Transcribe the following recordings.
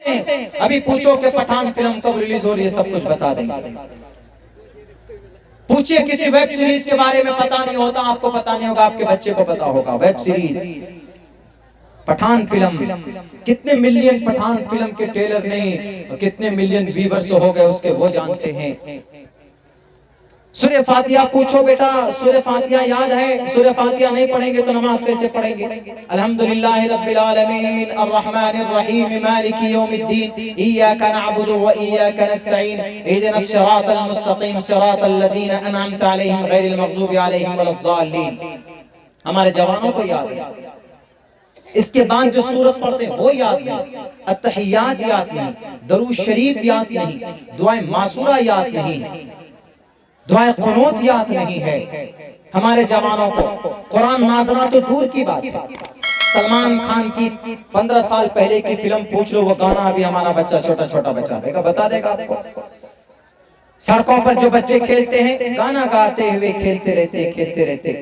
अभी पूछो कि पठान फिल्म कब रिलीज हो रही है, सब कुछ बता देंगे। पूछिए किसी वेब सीरीज के बारे में पता नहीं होता, आपको पता नहीं होगा, आपके बच्चे को पता होगा। वेब सीरीज पठान फिल्म, कितने मिलियन पठान फिल्म के ट्रेलर नहीं, कितने मिलियन व्यूअर्स हो गए उसके, वो जानते हैं। सूरह फातिहा पूछो बेटा, सूरह फातिहा याद है? सूरह फातिहा नहीं पढ़ेंगे तो नमाज कैसे पढ़ेंगे? अल्हम्दुलिल्लाहि रब्बिल आलमीन अर्रहमानिर रहीम मालिकी यौमिद्दीन इय्याका नअबुदु व इय्याका नस्तईन इहदिनस सिरातल मुस्तकीम सिरातल लज़ीना अनअमता अलैहिम गैरिल मग़ज़ूबि अलैहिम वलद्दाल्लीन। हमारे जवानों को याद है। इसके बाद जो सूरत पढ़ते हैं वो याद नहीं, अत्तहियात याद नहीं, दरूद शरीफ याद नहीं, दुआए मासूरा याद नहीं, दुआए कुनूत याद नहीं है। हमारे जवानों को कुरान नाज़रा तो दूर की बात है। सलमान खान की 15 साल पहले की फिल्म पूछ लो, वो गाना अभी हमारा बच्चा, छोटा छोटा बच्चा देगा, बता देगा आपको। सड़कों पर जो बच्चे खेलते हैं, गाना गाते हुए खेलते रहते,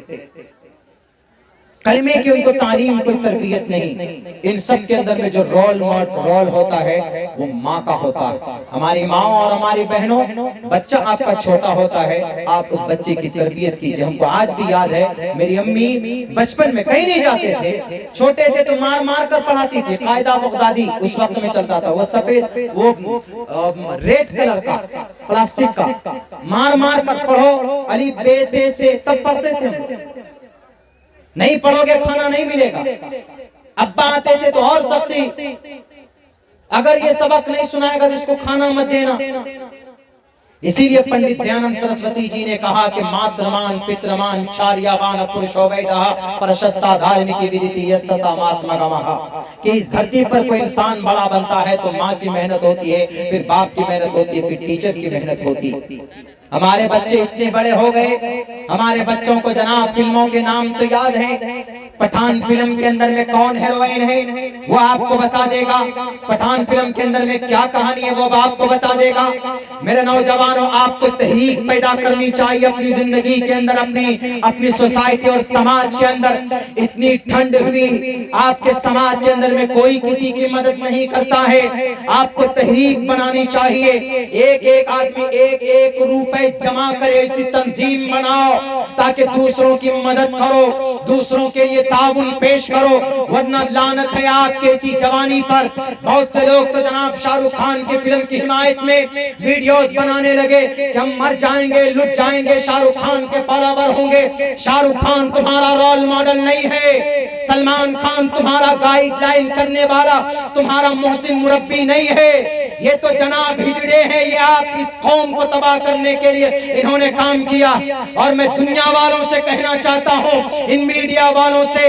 कलमे की उनको तालीम, कोई तरबियत नहीं। इन सब के अंदर में जो रोल होता है वो माँ का होता है। हमारी माँ और हमारी बहनों, बच्चा आपका छोटा होता है, आप उस बच्चे की तरबियत कीजिए। हमको आज भी याद है, मेरी अम्मी बचपन में कहीं नहीं जाते थे, छोटे थे तो मार मार कर पढ़ाती थी। कायदा बगदादी उस वक्त में चलता था, वो सफेद, वो रेड कलर का प्लास्टिक का, मार मार कर पढ़ो, अली बे ते से, तब पढ़ते थे हम। नहीं पढ़ोगे खाना नहीं मिलेगा। अब्बा आते थे तो और सख्ती, अगर ये सबक नहीं सुनाएगा तो इसको खाना मत देना। इसीलिए पंडित दयानंद सरस्वती जी ने कहा कि मातृमान पितृमान क्षार्यावान पुरुषोवैदः प्रशस्ता धार्मिकी विदिति यस्सा मास मगमः, कि इस धरती पर कोई इंसान बड़ा बनता है तो माँ की मेहनत होती है, फिर बाप की मेहनत होती है, फिर टीचर की मेहनत होती है। हमारे बच्चे इतने बड़े हो गए, हमारे बच्चों को जनाब फिल्मों के नाम तो याद है। पठान फिल्म के अंदर में कौन हीरोइन है वो आपको बता देगा, पठान फिल्म के अंदर में क्या कहानी है वो आपको बता देगा। मेरे नौजवानों, आपको तहरीक पैदा करनी चाहिए अपनी जिंदगी के अंदर, अपनी सोसाइटी और समाज के अंदर। इतनी ठंड हुई, आपके समाज के अंदर में कोई किसी की मदद नहीं करता है, आपको तहरीक बनानी चाहिए। एक एक आदमी एक एक रुपए जमा करे, ऐसी तंजीम बनाओ ताकि दूसरों की मदद करो, दूसरों के लिए ताउन पेश करो, वरना लानत है आपके इसी जवानी पर। बहुत से लोग तो जनाब शाहरुख खान की फिल्म की हिमायत में वीडियोस बनाने लगे कि हम मर जाएंगे, लुट जाएंगे, शाहरुख खान के फॉलोवर होंगे। शाहरुख खान तुम्हारा रोल मॉडल नहीं है, सलमान खान तुम्हारा गाइडलाइन करने वाला, तुम्हारा मोहसिन मुरब्बी नहीं है। ये तो जनाब हिजड़े हैं, ये आप इस कौम को तबाह करने के लिए इन्होंने काम किया। और मैं दुनिया वालों से कहना चाहता हूँ, इन मीडिया वालों से,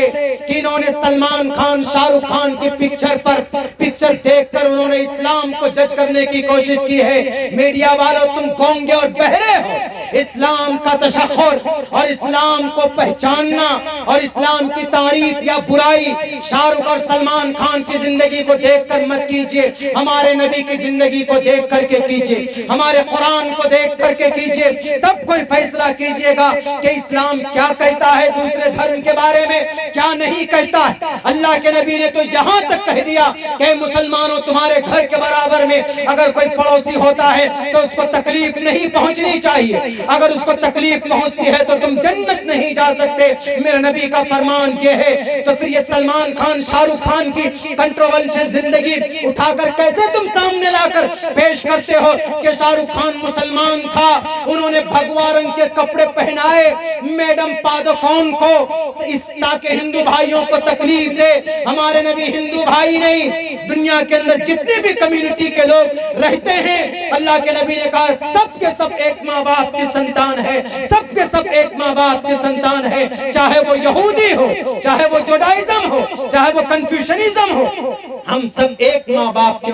कि इन्होंने सलमान खान शाहरुख खान की पिक्चर देखकर उन्होंने इस्लाम को जज करने की कोशिश की है। मीडिया वालों, तुम गूंगे और बहरे हो। इस्लाम का तशख्खुर और इस्लाम को पहचानना और इस्लाम की तारीफ या बुराई शाहरुख और सलमान खान की जिंदगी को देखकर मत कीजिए, हमारे नबी की जिंदगी को देख करके कीजिए, हमारे कुरान को देख करके कीजिए, तब कोई फैसला कीजिएगा कि इस्लाम क्या कहता है दूसरे धर्म के बारे में, क्या नहीं कहता है। अल्लाह के नबी ने तो यहाँ तक कह दिया कि मुसलमानों, तुम्हारे घर के बराबर में अगर कोई पड़ोसी होता है तो उसको तकलीफ नहीं पहुंचनी चाहिए, अगर उसको तकलीफ पहुंचती है तो तुम जन्नत नहीं जा सकते। मेरे नबी का फरमान ये है। तो फिर ये सलमान खान शाहरुख खान की कंट्रोवर्शियल जिंदगी उठाकर कैसे तुम सामने लाकर पेश करते हो कि शाहरुख खान मुसलमान था, उन्होंने भगवा रंग के कपड़े पहनाए मैडम पादुकोण को, तो इस ताकि हिंदू भाइयों को तकलीफ दे। हमारे नबी हिंदू भाई नहीं, दुनिया के अंदर जितने भी कम्युनिटी के लोग रहते हैं, अल्लाह के नबी ने कहा सबके सब एक माँ बाप की संतान है, सबके सब एक माँ बाप की संतान है। चाहे वो यहूदी हो, चाहे वो जुडाइज्म हो, चाहे वो कन्फ्यूशनिज्म हो, हम सब एक माँ बाप के